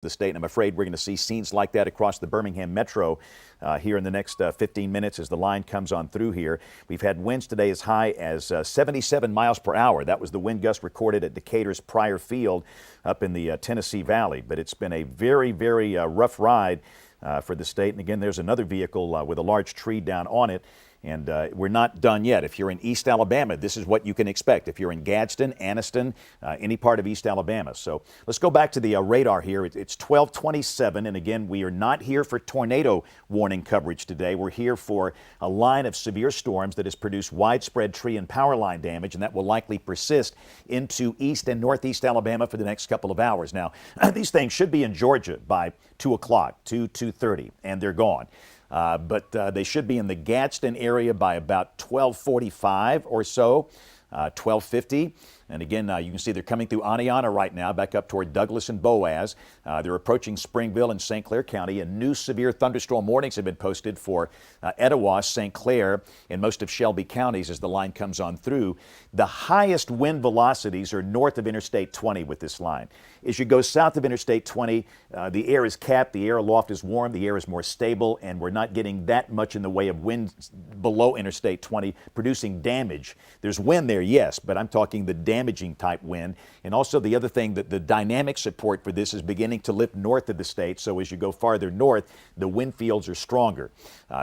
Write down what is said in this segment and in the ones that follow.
the state. And I'm afraid we're going to see scenes like that across the Birmingham metro here in the next 15 minutes as the line comes on through here. We've had winds today as high as 77 miles per hour. That was the wind gust recorded at Decatur's Pryor Field up in the Tennessee Valley. But it's been a very, very rough ride for the state. And again, there's another vehicle with a large tree down on it. And we're not done yet. If you're in East Alabama, this is what you can expect. If you're in Gadsden, Anniston, any part of East Alabama. So let's go back to the radar here. It's 12:27, and again, we are not here for tornado warning coverage today. We're here for a line of severe storms that has produced widespread tree and power line damage, and that will likely persist into East and Northeast Alabama for the next couple of hours. Now, these things should be in Georgia by 2 o'clock, 2:30, and they're gone. But they should be in the Gadsden area by about 12:45 or so, 12:50. And again, you can see they're coming through Aniana right now, back up toward Douglas and Boaz. They're approaching Springville and St. Clair County, and new severe thunderstorm warnings have been posted for Etowah, St. Clair, and most of Shelby counties as the line comes on through. The highest wind velocities are north of Interstate 20 with this line. As you go south of Interstate 20, the air is capped, the air aloft is warm, the air is more stable, and we're not getting that much in the way of wind below Interstate 20 producing damage. There's wind there, yes, but I'm talking the damaging type wind. And also the other thing, that the dynamic support for this is beginning to lift north of the state. So as you go farther north, the wind fields are stronger.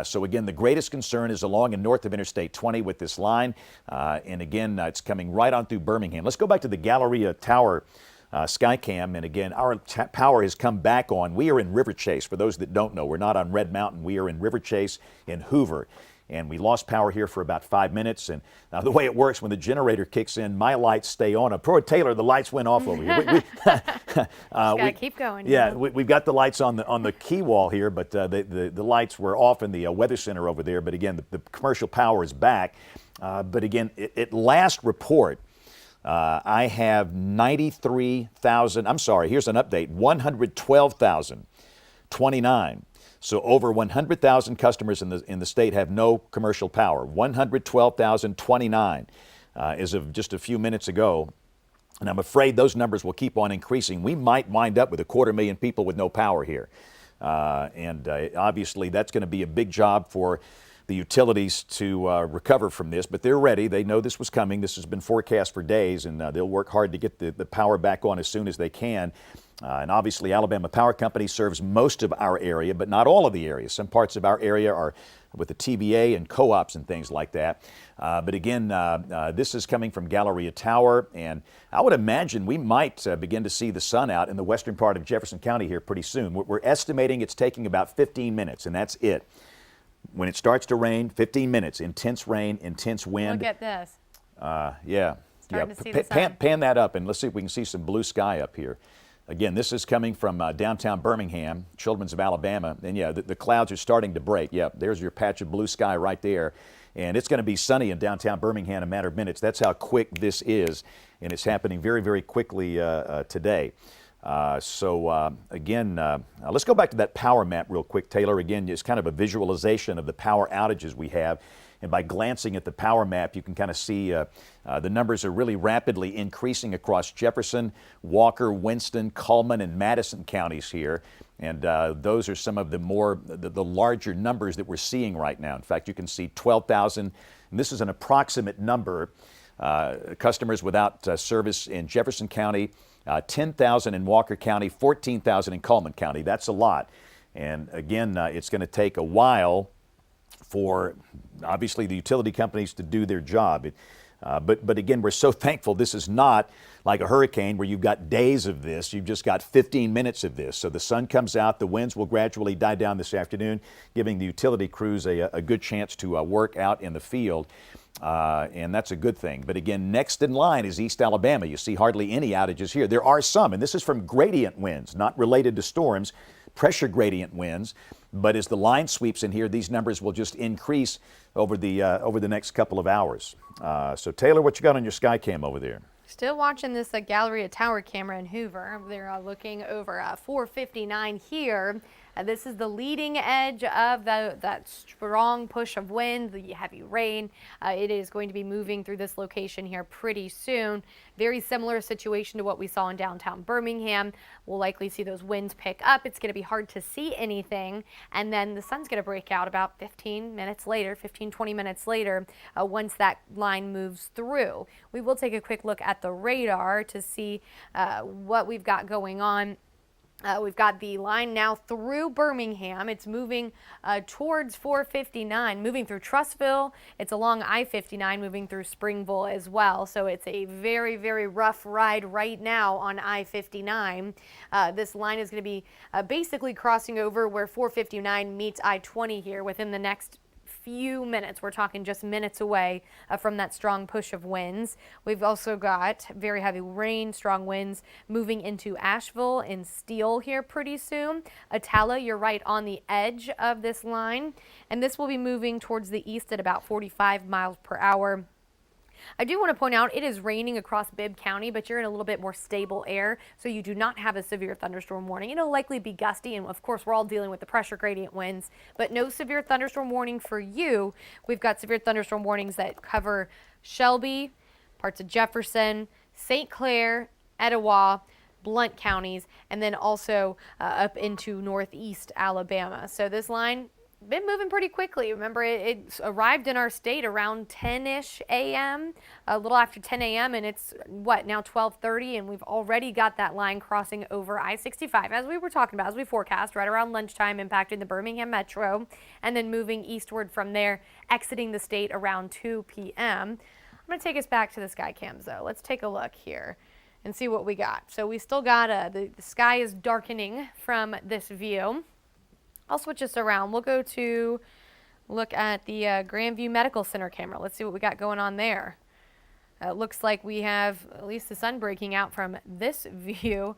So again, the greatest concern is along and north of Interstate 20 with this line. And again, it's coming right on through Birmingham. Let's go back to the Galleria Tower Skycam, and again, our power has come back on. We are in River Chase. For those that don't know, we're not on Red Mountain. We are in River Chase in Hoover. And we lost power here for about 5 minutes. And the way it works, when the generator kicks in, my lights stay on. Poor Taylor, the lights went off over here. We keep going. Yeah, we've got the lights on the key wall here, but the lights were off in the weather center over there. But again, the commercial power is back. But again, at last report, I have 93,000, I'm sorry, here's an update, 112,029. So over 100,000 customers in the state have no commercial power. 112,029 as of just a few minutes ago. And I'm afraid those numbers will keep on increasing. We might wind up with 250,000 people with no power here. And obviously that's going to be a big job for the utilities to recover from this, but they're ready. They know this was coming. This has been forecast for days, and they'll work hard to get the power back on as soon as they can. And obviously, Alabama Power Company serves most of our area, but not all of the areas. Some parts of our area are with the TVA and co-ops and things like that. But again, this is coming from Galleria Tower, and I would imagine we might begin to see the sun out in the western part of Jefferson County here pretty soon. We're estimating it's taking about 15 minutes, and that's it. When it starts to rain, 15 minutes, intense rain, intense wind. Look at this. Yeah. Starting to see the sun. Pan that up, and let's see if we can see some blue sky up here. Again, this is coming from downtown Birmingham, Children's of Alabama. And yeah, the clouds are starting to break. Yeah, there's your patch of blue sky right there. And it's going to be sunny in downtown Birmingham in a matter of minutes. That's how quick this is. And it's happening very, very quickly today. Again, let's go back to that power map real quick, Taylor. Again, it's kind of a visualization of the power outages we have. And by glancing at the power map, you can kind of see the numbers are really rapidly increasing across Jefferson, Walker, Winston, Cullman, and Madison counties here. And those are some of the larger numbers that we're seeing right now. In fact, you can see 12,000, and this is an approximate number, customers without service in Jefferson County, 10,000 in Walker County, 14,000 in Cullman County. That's a lot. And again, it's going to take a while for obviously the utility companies to do their job. But again, we're so thankful this is not like a hurricane where you've got days of this. You've just got 15 minutes of this. So the sun comes out, the winds will gradually die down this afternoon, giving the utility crews a good chance to work out in the field. And that's a good thing. But again, next in line is East Alabama. You see hardly any outages here. There are some, and this is from gradient winds, not related to storms, pressure gradient winds. But as the line sweeps in here, these numbers will just increase over the next couple of hours. So Taylor, what you got on your Skycam over there? Still watching this Galleria Tower camera in Hoover. They're looking over 459 here. This is the leading edge of that strong push of wind, the heavy rain. It is going to be moving through this location here pretty soon. Very similar situation to what we saw in downtown Birmingham. We'll likely see those winds pick up. It's going to be hard to see anything, and then the sun's going to break out about 15 minutes later, 15-20 minutes later, once that line moves through. We will take a quick look at the radar to see what we've got going on. We've got the line now through Birmingham. It's moving towards 459, moving through Trussville. It's along I-59, moving through Springville as well. So it's a very, very rough ride right now on I-59. This line is going to be basically crossing over where 459 meets I-20 here within the next few minutes. We're talking just minutes away from that strong push of winds. We've also got very heavy rain, strong winds moving into Asheville and Steele here pretty soon. Attalla, you're right on the edge of this line, and this will be moving towards the east at about 45 miles per hour. I do want to point out it is raining across Bibb County, but you're in a little bit more stable air, so you do not have a severe thunderstorm warning. It'll likely be gusty, and of course we're all dealing with the pressure gradient winds, but no severe thunderstorm warning for you. We've got severe thunderstorm warnings that cover Shelby, parts of Jefferson, St. Clair, Etowah, Blount counties, and then also up into northeast Alabama. So this line been moving pretty quickly. Remember, it arrived in our state around 10-ish a.m., a little after 10 a.m., and it's, what, now 12:30, and we've already got that line crossing over I-65, as we were talking about, as we forecast, right around lunchtime, impacting the Birmingham metro, and then moving eastward from there, exiting the state around 2 p.m. I'm going to take us back to the sky cams, though. Let's take a look here and see what we got. So we still got, the sky is darkening from this view. I'll switch this around. We'll go to look at the Grandview Medical Center camera. Let's see what we got going on there. It looks like we have at least the sun breaking out from this view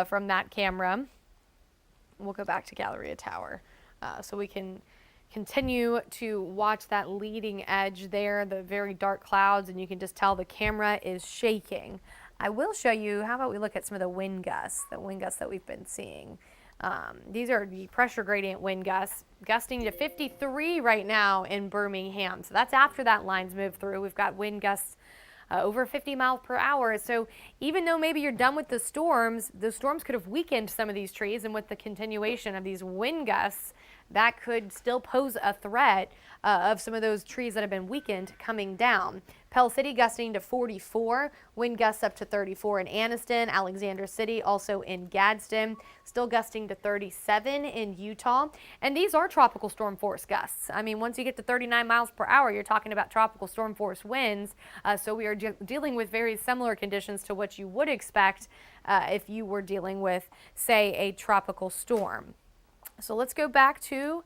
from that camera. We'll go back to Galleria Tower so we can continue to watch that leading edge there, the very dark clouds, and you can just tell the camera is shaking. I will show you, how about we look at some of the wind gusts that we've been seeing. These are the pressure gradient wind gusts, gusting to 53 right now in Birmingham. So that's after that line's moved through. We've got wind gusts over 50 miles per hour. So even though maybe you're done with the storms could have weakened some of these trees, and with the continuation of these wind gusts, that could still pose a threat of some of those trees that have been weakened coming down. Pell City gusting to 44, wind gusts up to 34 in Anniston, Alexander City, also in Gadsden, still gusting to 37 in Utah. And these are tropical storm force gusts. I mean, once you get to 39 miles per hour, you're talking about tropical storm force winds. So we are dealing with very similar conditions to what you would expect if you were dealing with, say, a tropical storm. So let's go back to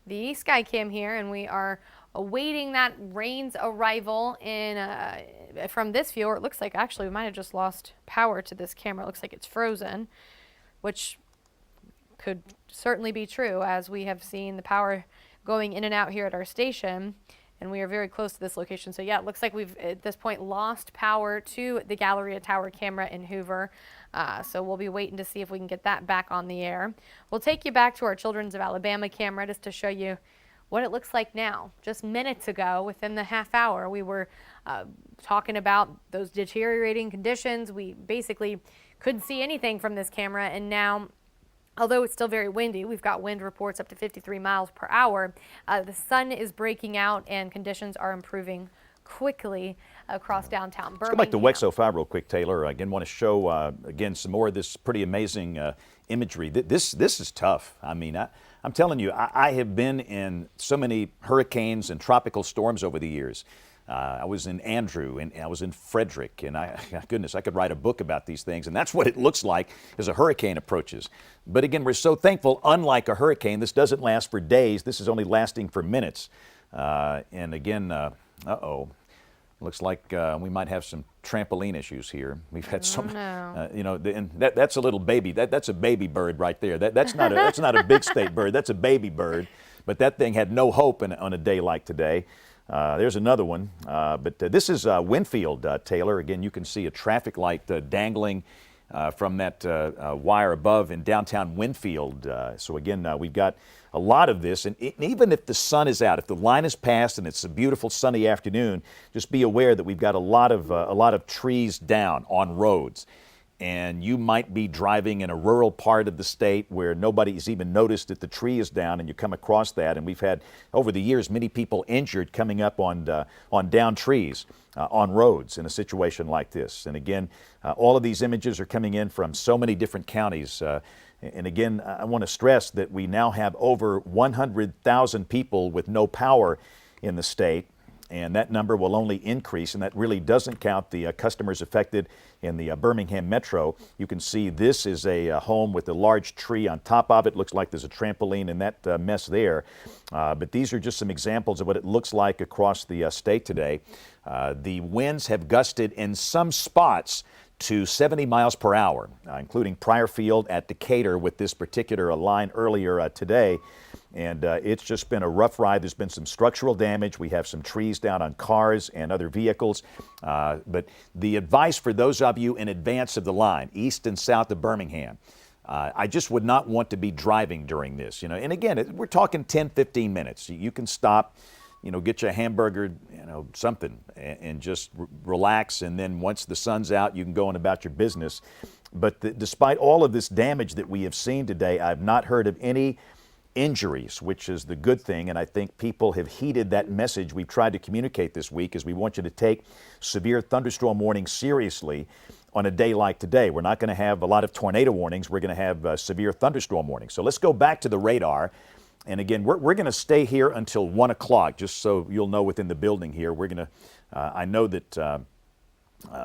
the Skycam here, and we are awaiting that rain's arrival in from this view. It looks like actually we might have just lost power to this camera. It looks like it's frozen, which could certainly be true, as we have seen the power going in and out here at our station, and we are very close to this location. So yeah, it looks like we've at this point lost power to the Galleria Tower camera in Hoover. So we'll be waiting to see if we can get that back on the air. We'll take you back to our Children's of Alabama camera just to show you what it looks like now. Just minutes ago, within the half hour, we were talking about those deteriorating conditions. We basically couldn't see anything from this camera, and now, although it's still very windy, we've got wind reports up to 53 miles per hour. The sun is breaking out and conditions are improving quickly across downtown Birmingham. Let's go back to WEXO 5 real quick, Taylor. Again, want to show, again, some more of this pretty amazing imagery. This is tough. I mean, I'm telling you, I have been in so many hurricanes and tropical storms over the years. I was in Andrew, and I was in Frederick, and goodness, I could write a book about these things, and that's what it looks like as a hurricane approaches. But again, we're so thankful, unlike a hurricane, this doesn't last for days. This is only lasting for minutes. And again, looks like we might have some trampoline issues here. We've had some, you know, and that's a little baby. That's a baby bird right there. That's not a big state bird. That's a baby bird. But that thing had no hope on a day like today. There's another one. But this is Winfield, Taylor. Again, you can see a traffic light dangling from that wire above in downtown Winfield. So again, we've got a lot of this, and even if the sun is out, if the line is passed and it's a beautiful sunny afternoon, just be aware that we've got a lot of trees down on roads. And you might be driving in a rural part of the state where nobody's even noticed that the tree is down, and you come across that. And we've had, over the years, many people injured coming up on down trees on roads in a situation like this. And again, all of these images are coming in from so many different counties. And again, I want to stress that we now have over 100,000 people with no power in the state. And that number will only increase, and that really doesn't count the customers affected in the Birmingham Metro. You can see this is a home with a large tree on top of it. Looks like there's a trampoline in that mess there. But these are just some examples of what it looks like across the state today. The winds have gusted in some spots to 70 miles per hour, including Pryorfield at Decatur with this particular line earlier today. And it's just been a rough ride. There's been some structural damage. We have some trees down on cars and other vehicles. But the advice for those of you in advance of the line, east and south of Birmingham, I just would not want to be driving during this. And again, we're talking 10, 15 minutes. You can stop, get you a hamburger, something, and just relax. And then once the sun's out, you can go on about your business. But despite all of this damage that we have seen today, I've not heard of any injuries, which is the good thing, and I think people have heeded that message we've tried to communicate this week, is we want you to take severe thunderstorm warnings seriously on a day like today. We're not going to have a lot of tornado warnings. We're going to have severe thunderstorm warnings. So let's go back to the radar. And again, we're going to stay here until 1 o'clock, just so you'll know within the building here. We're going to, I know that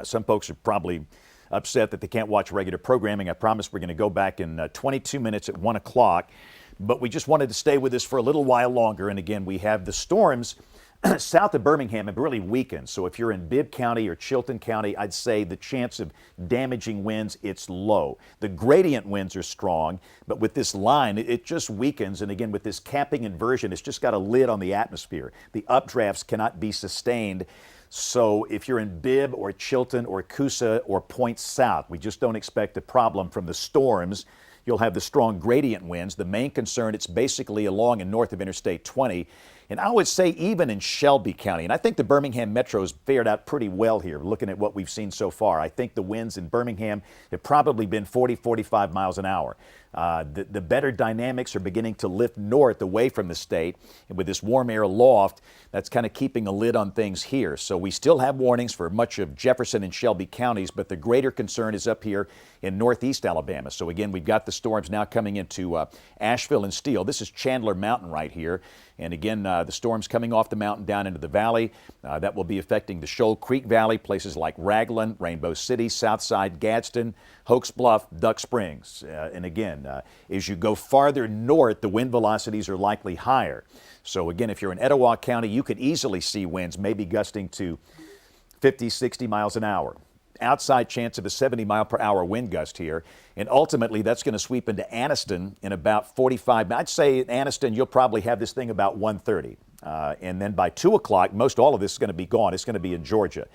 some folks are probably upset that they can't watch regular programming. I promise we're going to go back in 22 minutes at 1 o'clock. But we just wanted to stay with this for a little while longer. And again, we have the storms south of Birmingham have really weakened. So if you're in Bibb County or Chilton County, I'd say the chance of damaging winds, it's low. The gradient winds are strong, but with this line, it just weakens. And again, with this capping inversion, it's just got a lid on the atmosphere. The updrafts cannot be sustained. So if you're in Bibb or Chilton or Coosa or Point South, we just don't expect a problem from the storms. You'll have the strong gradient winds. The main concern, it's basically along and north of Interstate 20. And I would say even in Shelby County, and I think the Birmingham Metro's fared out pretty well here, looking at what we've seen so far. I think the winds in Birmingham have probably been 40, 45 miles an hour. The better dynamics are beginning to lift north away from the state. And with this warm air aloft, that's kind of keeping a lid on things here. So we still have warnings for much of Jefferson and Shelby counties, but the greater concern is up here in northeast Alabama. So again, we've got the storms now coming into Asheville and Steele. This is Chandler Mountain right here. And again, the storms coming off the mountain down into the valley. That will be affecting the Shoal Creek Valley, places like Raglan, Rainbow City, Southside, Gadsden, Hoax Bluff, Duck Springs. And again, as you go farther north, the wind velocities are likely higher. So again, if you're in Etowah County, you could easily see winds maybe gusting to 50, 60 miles an hour. Outside chance of a 70 mile per hour wind gust here. And ultimately, that's going to sweep into Anniston in about 45. I'd say in Anniston, you'll probably have this thing about 1:30. And then by 2 o'clock, most all of this is going to be gone. It's going to be in Georgia.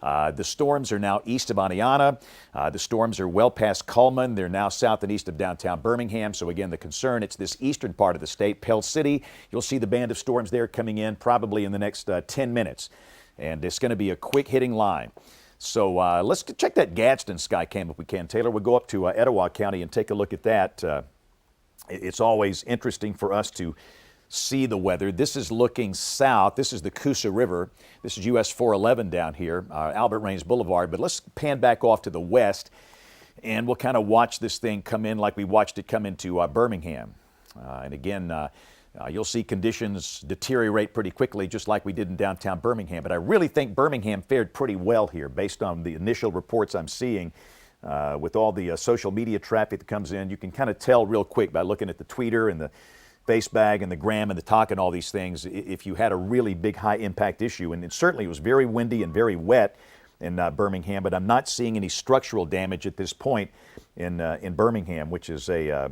The storms are now east of Aniana. The storms are well past Cullman. They're now south and east of downtown Birmingham. So again, the concern, it's this eastern part of the state. Pell City, you'll see the band of storms there coming in probably in the next 10 minutes. And it's going to be a quick hitting line. So let's check that Gadsden sky cam if we can, Taylor. We'll go up to Etowah County and take a look at that. It's always interesting for us to see the weather. This is looking south. This is the Coosa River. This is US 411 down here, Albert Raines Boulevard. But let's pan back off to the west, and we'll kind of watch this thing come in like we watched it come into Birmingham. And again, you'll see conditions deteriorate pretty quickly, just like we did in downtown Birmingham. But I really think Birmingham fared pretty well here based on the initial reports I'm seeing. With all the social media traffic that comes in, you can kind of tell real quick by looking at the tweeter and the Facebag and the Gram and the Talk and all these things if you had a really big high impact issue. And certainly it was very windy and very wet in Birmingham, but I'm not seeing any structural damage at this point in Birmingham, which is a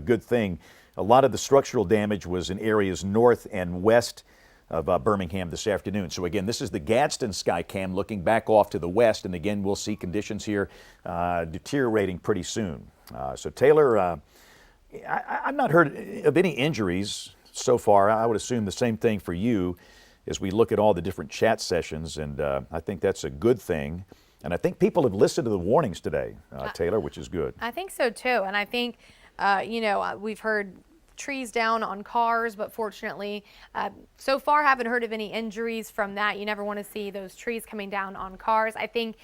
good thing. A lot of the structural damage was in areas north and west of Birmingham this afternoon. So again, this is the Gadsden sky cam looking back off to the west, and again, we'll see conditions here deteriorating pretty soon. So Taylor, I've not heard of any injuries so far. I would assume the same thing for you as we look at all the different chat sessions, and I think that's a good thing. And I think people have listened to the warnings today, Taylor, which is good. I think so too, and I think, we've heard trees down on cars, but fortunately, so far haven't heard of any injuries from that. You never want to see those trees coming down on cars. I think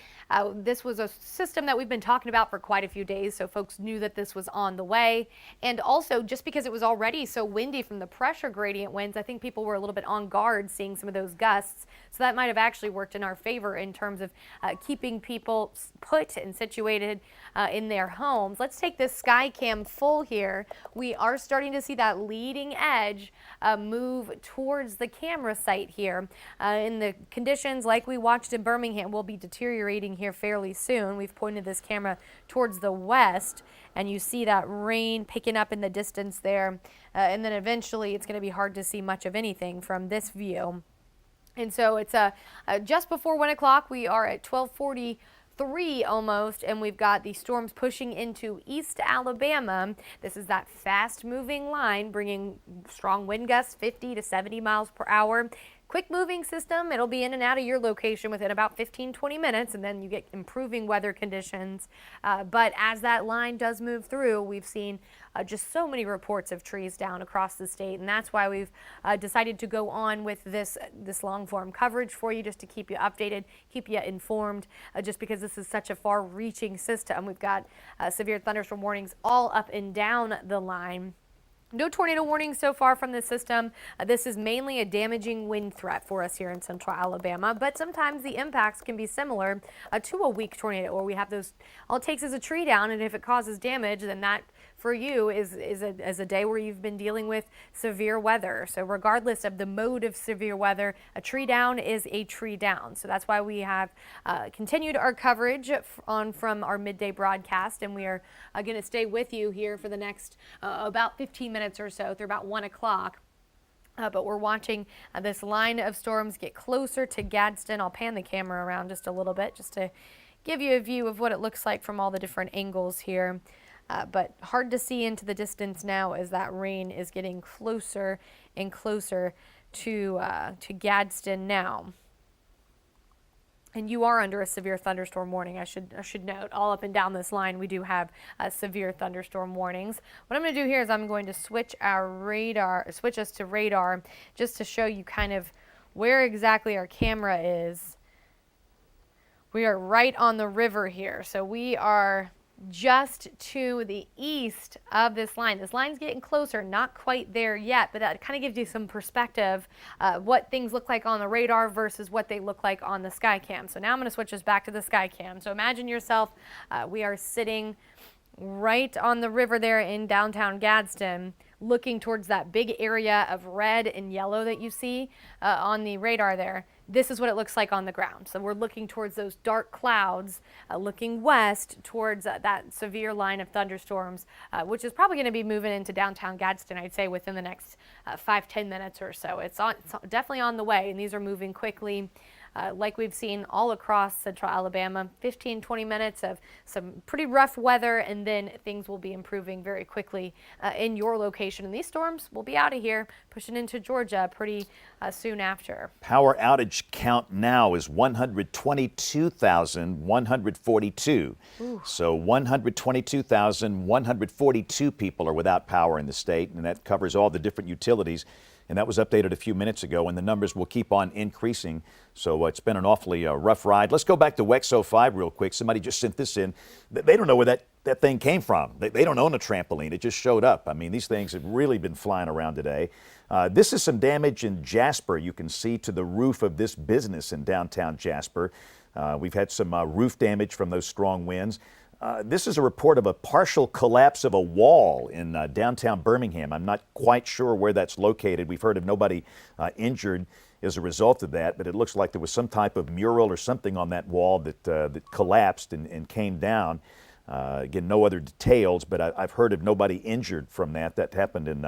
this was a system that we've been talking about for quite a few days, so folks knew that this was on the way. And also, just because it was already so windy from the pressure gradient winds, I think people were a little bit on guard seeing some of those gusts. So that might have actually worked in our favor in terms of keeping people put and situated in their homes. Let's take this sky cam full here. We are starting to see that leading edge move towards the camera site here. And the conditions like we watched in Birmingham will be deteriorating here fairly soon. We've pointed this camera towards the west, and you see that rain picking up in the distance there. And then eventually it's going to be hard to see much of anything from this view. And so it's just before 1 o'clock. We are at 12:43 almost, and we've got the storms pushing into East Alabama. This is that fast-moving line bringing strong wind gusts, 50 to 70 miles per hour. Quick moving system. It'll be in and out of your location within about 15-20 minutes, and then you get improving weather conditions. But as that line does move through, we've seen just so many reports of trees down across the state, and that's why we've decided to go on with this long form coverage for you, just to keep you updated, keep you informed, just because this is such a far-reaching system. We've got severe thunderstorm warnings all up and down the line. No tornado warnings so far from this system. This is mainly a damaging wind threat for us here in central Alabama, but sometimes the impacts can be similar to a weak tornado, where we have those, all it takes is a tree down, and if it causes damage, then that for you is a day where you've been dealing with severe weather. So regardless of the mode of severe weather, a tree down is a tree down. So that's why we have continued our coverage from our midday broadcast, and we are going to stay with you here for the next about 15 minutes or so through about 1 o'clock. But we're watching this line of storms get closer to Gadsden. I'll pan the camera around just a little bit just to give you a view of what it looks like from all the different angles here. But hard to see into the distance now as that rain is getting closer and closer to Gadsden now. And you are under a severe thunderstorm warning. I should note, all up and down this line, we do have severe thunderstorm warnings. What I'm going to do here is I'm going to switch us to radar, just to show you kind of where exactly our camera is. We are right on the river here, so we are just to the east of this line. This line's getting closer, not quite there yet, but that kind of gives you some perspective what things look like on the radar versus what they look like on the sky cam. So now I'm going to switch us back to the sky cam. So imagine yourself, we are sitting right on the river there in downtown Gadsden, looking towards that big area of red and yellow that you see on the radar there. This is what it looks like on the ground. So we're looking towards those dark clouds, looking west towards that severe line of thunderstorms, which is probably going to be moving into downtown Gadsden, I'd say, within the next 5-10 minutes or so. It's definitely on the way, and these are moving quickly. Like we've seen all across central Alabama, 15-20 minutes of some pretty rough weather, and then things will be improving very quickly in your location. And these storms will be out of here, pushing into Georgia pretty soon after. Power outage count now is 122,142. So 122,142 people are without power in the state, and that covers all the different utilities. And that was updated a few minutes ago, and the numbers will keep on increasing. So it's been an awfully rough ride. Let's go back to WEXO 5 real quick. Somebody just sent this in. They don't know where that thing came from. They don't own a trampoline. It just showed up. I mean, these things have really been flying around today. This is some damage in Jasper. You can see to the roof of this business in downtown Jasper. We've had some roof damage from those strong winds. This is a report of a partial collapse of a wall in downtown Birmingham. I'm not quite sure where that's located. We've heard of nobody injured as a result of that, but it looks like there was some type of mural or something on that wall that collapsed and came down. Again, no other details, but I've heard of nobody injured from that. That happened in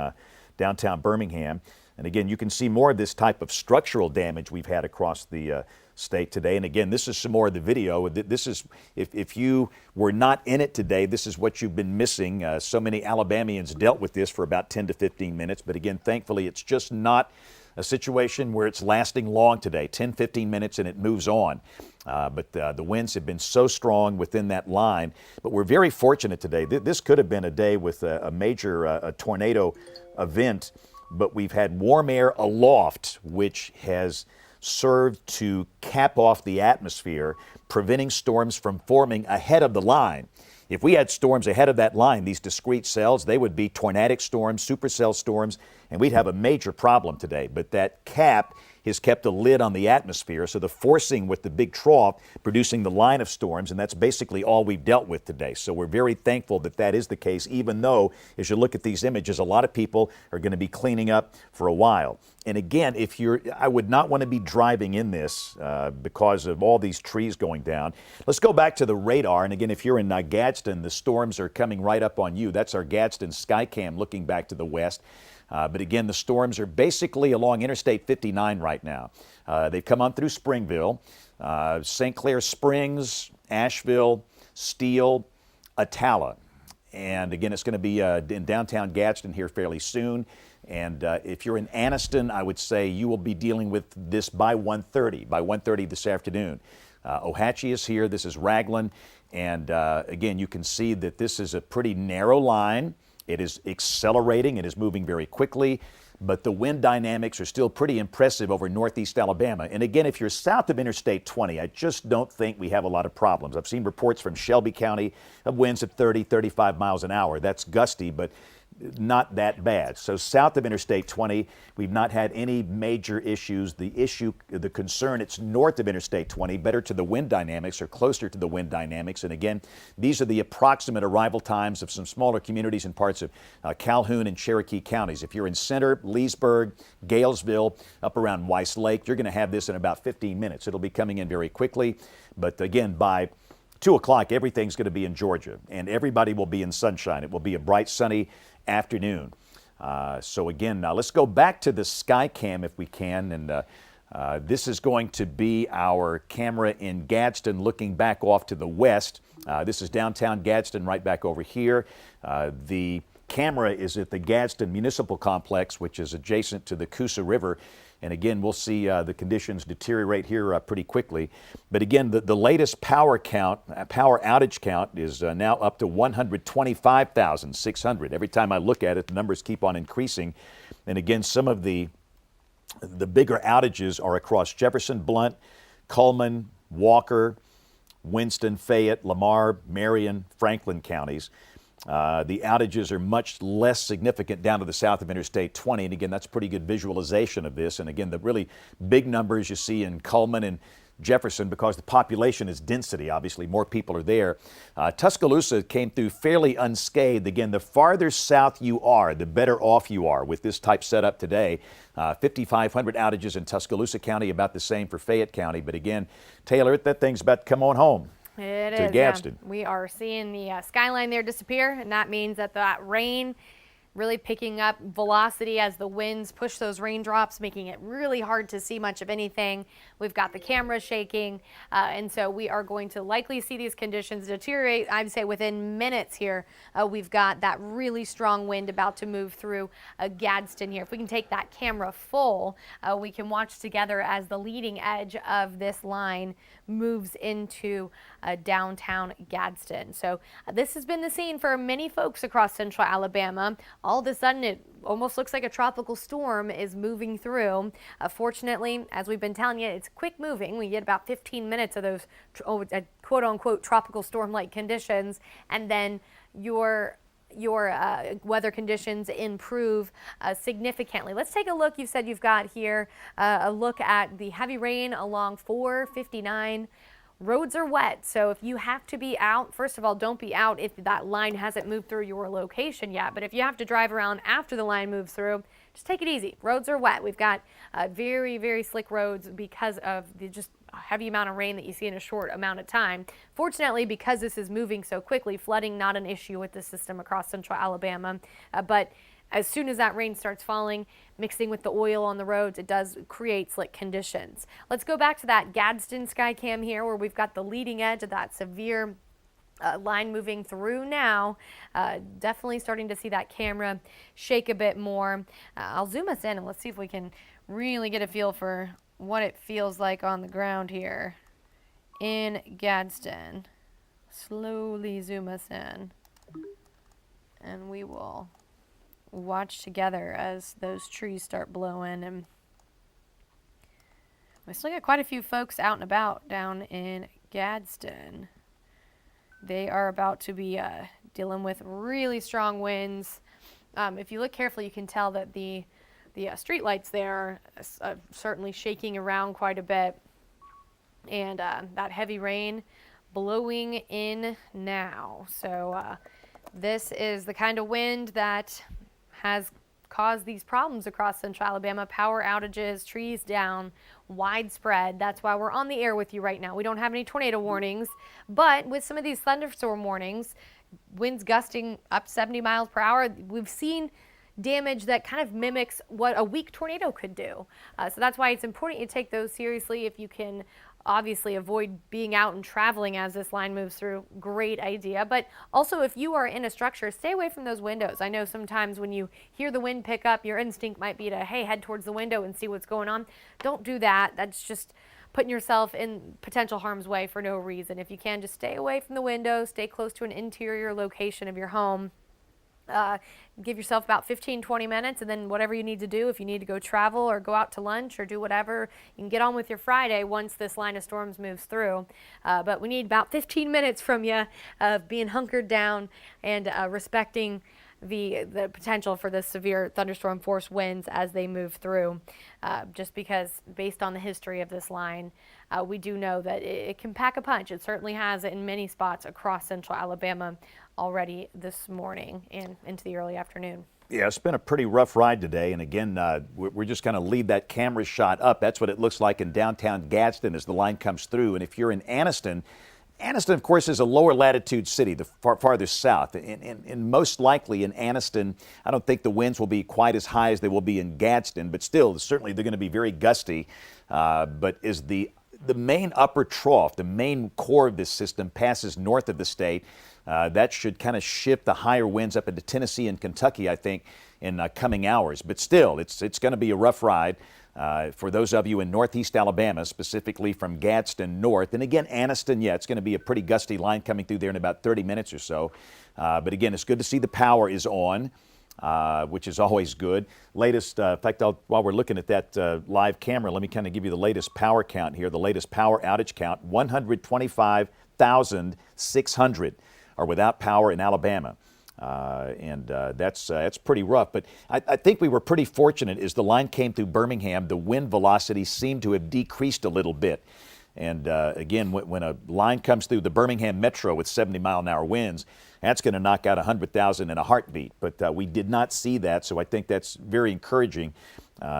downtown Birmingham. And again, you can see more of this type of structural damage we've had across the state today. And again, this is some more of the video. This is, if you were not in it today, this is what you've been missing. So many Alabamians dealt with this for about 10 to 15 minutes. But again, thankfully, it's just not a situation where it's lasting long today, 10, 15 minutes, and it moves on. But the winds have been so strong within that line. But we're very fortunate today. This could have been a day with a major a tornado event, but we've had warm air aloft, which has served to cap off the atmosphere, preventing storms from forming ahead of the line. If we had storms ahead of that line, these discrete cells, they would be tornadic storms, supercell storms, and we'd have a major problem today. But that cap has kept a lid on the atmosphere, so the forcing with the big trough producing the line of storms, and that's basically all we've dealt with today. So we're very thankful that that is the case, even though, as you look at these images, a lot of people are going to be cleaning up for a while. And again, I would not want to be driving in this because of all these trees going down. Let's go back to the radar. And again, if you're in Gadsden, the storms are coming right up on you. That's our Gadsden Skycam looking back to the west. But again, the storms are basically along Interstate 59 right now. They've come on through Springville, St. Clair Springs, Asheville, Steele, Attala. And again, it's going to be in downtown Gadsden here fairly soon. And if you're in Anniston, I would say you will be dealing with this by 1:30 this afternoon. Ohatchee is here. This is Raglan. And again, you can see that this is a pretty narrow line. It is accelerating. It is moving very quickly. But the wind dynamics are still pretty impressive over northeast Alabama. And again, if you're south of Interstate 20, I just don't think we have a lot of problems. I've seen reports from Shelby County of winds at 30, 35 miles an hour. That's gusty, but not that bad. So south of Interstate 20, we've not had any major issues. The concern, it's north of Interstate 20, better to the wind dynamics or closer to the wind dynamics. And again, these are the approximate arrival times of some smaller communities in parts of Calhoun and Cherokee counties. If you're in Center, Leesburg, Galesville, up around Weiss Lake, you're going to have this in about 15 minutes. It'll be coming in very quickly. But again, by 2 o'clock, everything's going to be in Georgia, and everybody will be in sunshine. It will be a bright, sunny afternoon. So again, now let's go back to the Skycam if we can. And this is going to be our camera in Gadsden looking back off to the west. This is downtown Gadsden right back over here. The camera is at the Gadsden Municipal Complex, which is adjacent to the Coosa River. And again, we'll see the conditions deteriorate here pretty quickly. But again, the latest power outage count is now up to 125,600. Every time I look at it, the numbers keep on increasing. And again, some of the bigger outages are across Jefferson, Blount, Cullman, Walker, Winston, Fayette, Lamar, Marion, Franklin counties. The outages are much less significant down to the south of Interstate 20. And again, that's pretty good visualization of this. And again, the really big numbers you see in Cullman and Jefferson, because the population is density, obviously more people are there. Tuscaloosa came through fairly unscathed. Again, the farther south you are, the better off you are with this type setup today. 5,500 outages in Tuscaloosa County, about the same for Fayette County. But again, Taylor, that thing's about to come on home. It to is. Gadsden. Yeah. We are seeing the skyline there disappear, and that means that rain really picking up velocity as the winds push those raindrops, making it really hard to see much of anything. We've got the camera shaking, and so we are going to likely see these conditions deteriorate. I'd say within minutes here. We've got that really strong wind about to move through Gadsden here. If we can take that camera full, we can watch together as the leading edge of this line moves into downtown Gadsden. So this has been the scene for many folks across central Alabama. All of a sudden, it almost looks like a tropical storm is moving through. Fortunately, as we've been telling you, it's quick moving. We get about 15 minutes of those quote unquote tropical storm-like conditions, and then your weather conditions improve significantly. Let's take a look. You said you've got here a look at the heavy rain along 459. Roads are wet, so if you have to be out, first of all, don't be out if that line hasn't moved through your location yet. But if you have to drive around after the line moves through, just take it easy. Roads are wet. We've got very, very slick roads because of the just heavy amount of rain that you see in a short amount of time. Fortunately, because this is moving so quickly, flooding not an issue with the system across central Alabama, but as soon as that rain starts falling, mixing with the oil on the roads, it does create slick conditions. Let's go back to that Gadsden sky cam here where we've got the leading edge of that severe line moving through now. Definitely starting to see that camera shake a bit more. I'll zoom us in and let's see if we can really get a feel for what it feels like on the ground here in Gadsden. Slowly zoom us in and we will watch together as those trees start blowing. And we still got quite a few folks out and about down in Gadsden. They are about to be dealing with really strong winds. If you look carefully, you can tell that the street lights there are certainly shaking around quite a bit. And that heavy rain blowing in now. So this is the kind of wind that has caused these problems across central Alabama. Power outages, trees down, widespread. That's why we're on the air with you right now. We don't have any tornado warnings, but with some of these thunderstorm warnings, winds gusting up 70 miles per hour, we've seen damage that kind of mimics what a weak tornado could do. So that's why it's important you take those seriously. If you can obviously avoid being out and traveling as this line moves through, great idea. But also if you are in a structure, stay away from those windows. I know sometimes when you hear the wind pick up, your instinct might be to, hey, head towards the window and see what's going on. Don't do that. That's just putting yourself in potential harm's way for no reason. If you can, just stay away from the window, stay close to an interior location of your home. Give yourself about 15-20 minutes, and then whatever you need to do, if you need to go travel or go out to lunch or do whatever, you can get on with your Friday once this line of storms moves through. But we need about 15 minutes from you of being hunkered down and respecting the potential for the severe thunderstorm force winds as they move through. Just because based on the history of this line, we do know that it can pack a punch. It certainly has in many spots across central Alabama already this morning and into the early afternoon. Yeah, it's been a pretty rough ride today. And again, we're just going to leave that camera shot up. That's what it looks like in downtown Gadsden as the line comes through. And if you're in Anniston, of course, is a lower latitude city, the farther south. And most likely in Anniston, I don't think the winds will be quite as high as they will be in Gadsden, but still, certainly they're going to be very gusty. But as the main upper trough, the main core of this system passes north of the state, that should kind of shift the higher winds up into Tennessee and Kentucky, I think, in coming hours. But still, it's going to be a rough ride. For those of you in northeast Alabama, specifically from Gadsden north. And again, Anniston, yeah, it's going to be a pretty gusty line coming through there in about 30 minutes or so. But again, it's good to see the power is on, which is always good. Latest, in fact, while we're looking at that live camera, let me kind of give you the latest power count here. The latest power outage count, 125,600 are without power in Alabama. That's pretty rough. But I think we were pretty fortunate as the line came through Birmingham, the wind velocity seemed to have decreased a little bit. And again, when a line comes through the Birmingham metro with 70-mile-an-hour winds, that's going to knock out 100,000 in a heartbeat. But we did not see that, so I think that's very encouraging.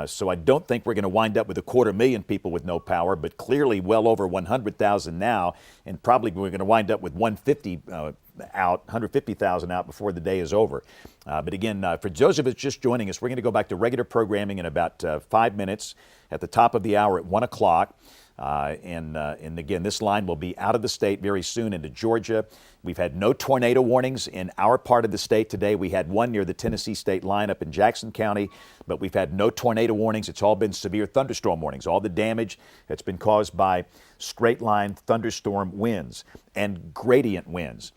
So I don't think we're going to wind up with 250,000 people with no power, but clearly well over 100,000 now, and probably we're going to wind up with 150,000 out before the day is over. But again, for those of us just joining us, we're going to go back to regular programming in about 5 minutes at the top of the hour at 1 o'clock. And again, this line will be out of the state very soon into Georgia. We've had no tornado warnings in our part of the state today. We had one near the Tennessee state line up in Jackson County, but we've had no tornado warnings. It's all been severe thunderstorm warnings. All the damage that's been caused by straight line thunderstorm winds and gradient winds.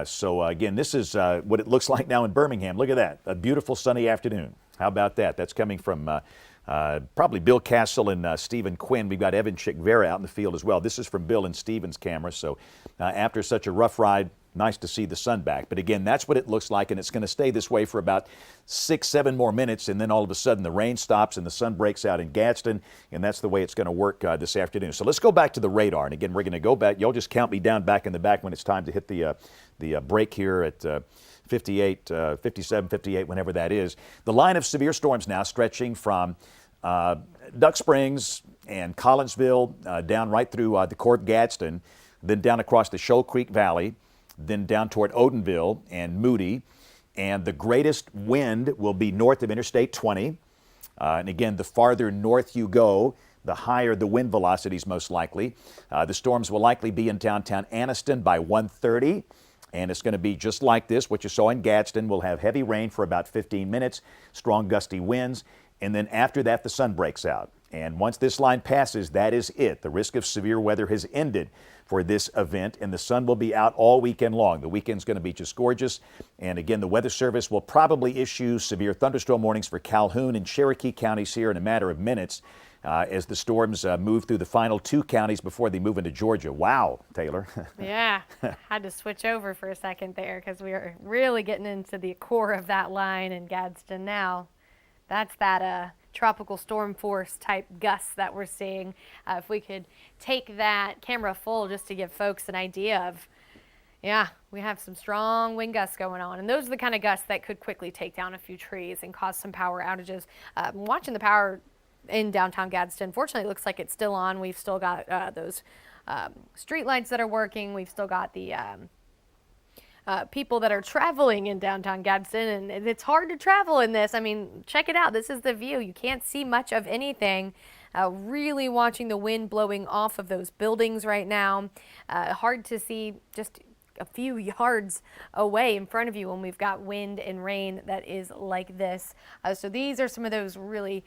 So again, this is what it looks like now in Birmingham. Look at that, a beautiful sunny afternoon. How about that? That's coming from probably Bill Castle and Stephen Quinn. We've got Evan Chick-Vera out in the field as well. This is from Bill and Stephen's camera. So after such a rough ride, nice to see the sun back. But again, that's what it looks like, and it's going to stay this way for about 6-7 more minutes, and then all of a sudden the rain stops and the sun breaks out in Gadsden, and that's the way it's going to work this afternoon. So let's go back to the radar, and again, we're going to go back. Y'all just count me down back in the back when it's time to hit the break here at 58, 57, 58, whenever that is. The line of severe storms now stretching from Duck Springs and Collinsville down right through the core of Gadsden, then down across the Shoal Creek Valley, then down toward Odenville and Moody, and the greatest wind will be north of Interstate 20. And again, the farther north you go, the higher the wind velocities most likely. The storms will likely be in downtown Anniston by 1:30. And it's going to be just like this. What you saw in Gadsden. We'll have heavy rain for about 15 minutes, strong gusty winds, and then after that the sun breaks out. And once this line passes, that is it. The risk of severe weather has ended for this event, and the sun will be out all weekend long. The weekend's going to be just gorgeous. And again, the Weather Service will probably issue severe thunderstorm warnings for Calhoun and Cherokee counties here in a matter of minutes as the storms move through the final 2 counties before they move into Georgia. Wow, Taylor. Yeah, had to switch over for a second there because we are really getting into the core of that line in Gadsden now. That's that tropical storm force type gusts that we're seeing. If we could take that camera full just to give folks an idea of, yeah, we have some strong wind gusts going on. And those are the kind of gusts that could quickly take down a few trees and cause some power outages. Watching the power in downtown Gadsden, fortunately, it looks like it's still on. We've still got those street lights that are working. We've still got the people that are traveling in downtown Gadsden, and it's hard to travel in this. I mean, check it out. This is the view. You can't see much of anything. Really watching the wind blowing off of those buildings right now. Hard to see just a few yards away in front of you when we've got wind and rain that is like this. So these are some of those really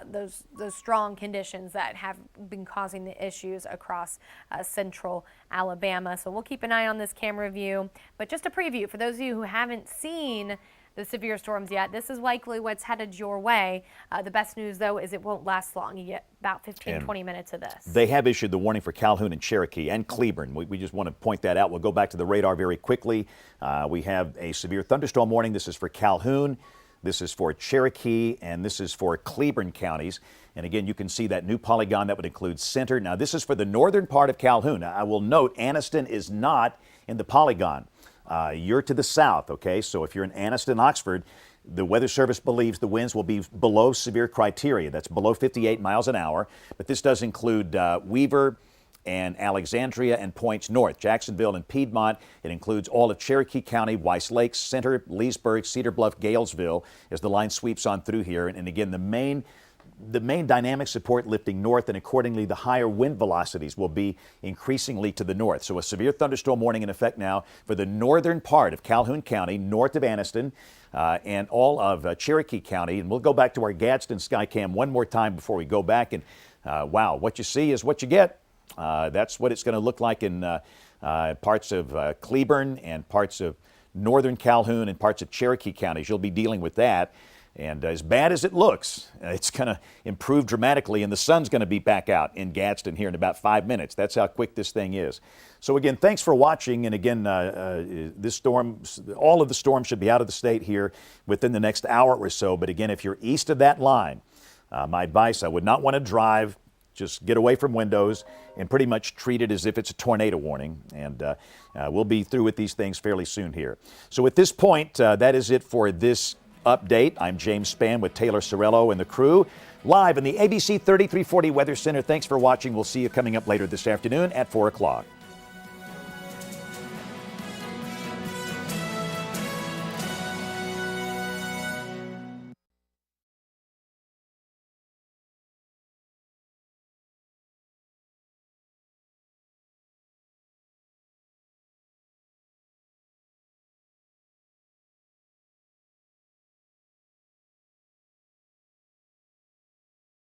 those strong conditions that have been causing the issues across central Alabama. So we'll keep an eye on this camera view. But just a preview for those of you who haven't seen the severe storms yet, this is likely what's headed your way. The best news, though, is it won't last long. You get about 15-20 minutes of this. They have issued the warning for Calhoun and Cherokee and Cleburne. We just want to point that out. We'll go back to the radar very quickly. We have a severe thunderstorm warning. This is for Calhoun. This is for Cherokee, and this is for Cleburne counties. And again, you can see that new polygon that would include Center. Now, this is for the northern part of Calhoun. Now, I will note Anniston is not in the polygon. You're to the south, okay? So if you're in Anniston, Oxford, the Weather Service believes the winds will be below severe criteria. That's below 58 miles an hour. But this does include Weaver and Alexandria and points north, Jacksonville and Piedmont. It includes all of Cherokee County, Weiss Lakes, Center, Leesburg, Cedar Bluff, Galesville as the line sweeps on through here. And again, the main dynamic support lifting north, and accordingly the higher wind velocities will be increasingly to the north. So a severe thunderstorm warning in effect now for the northern part of Calhoun County, north of Anniston, and all of Cherokee County. And we'll go back to our Gadsden Skycam one more time before we go back. And wow, what you see is what you get. That's what it's going to look like in parts of Cleburne and parts of northern Calhoun and parts of Cherokee counties. You'll be dealing with that. And as bad as it looks, it's going to improve dramatically, and the sun's going to be back out in Gadsden here in about 5 minutes. That's how quick this thing is. So again, thanks for watching. And again, this storm, all of the storms should be out of the state here within the next hour or so. But again, if you're east of that line, my advice, I would not want to drive. Just get away from windows and pretty much treat it as if it's a tornado warning. And we'll be through with these things fairly soon here. So at this point, that is it for this update. I'm James Spann with Taylor Sarallo and the crew live in the ABC 3340 Weather Center. Thanks for watching. We'll see you coming up later this afternoon at 4 o'clock.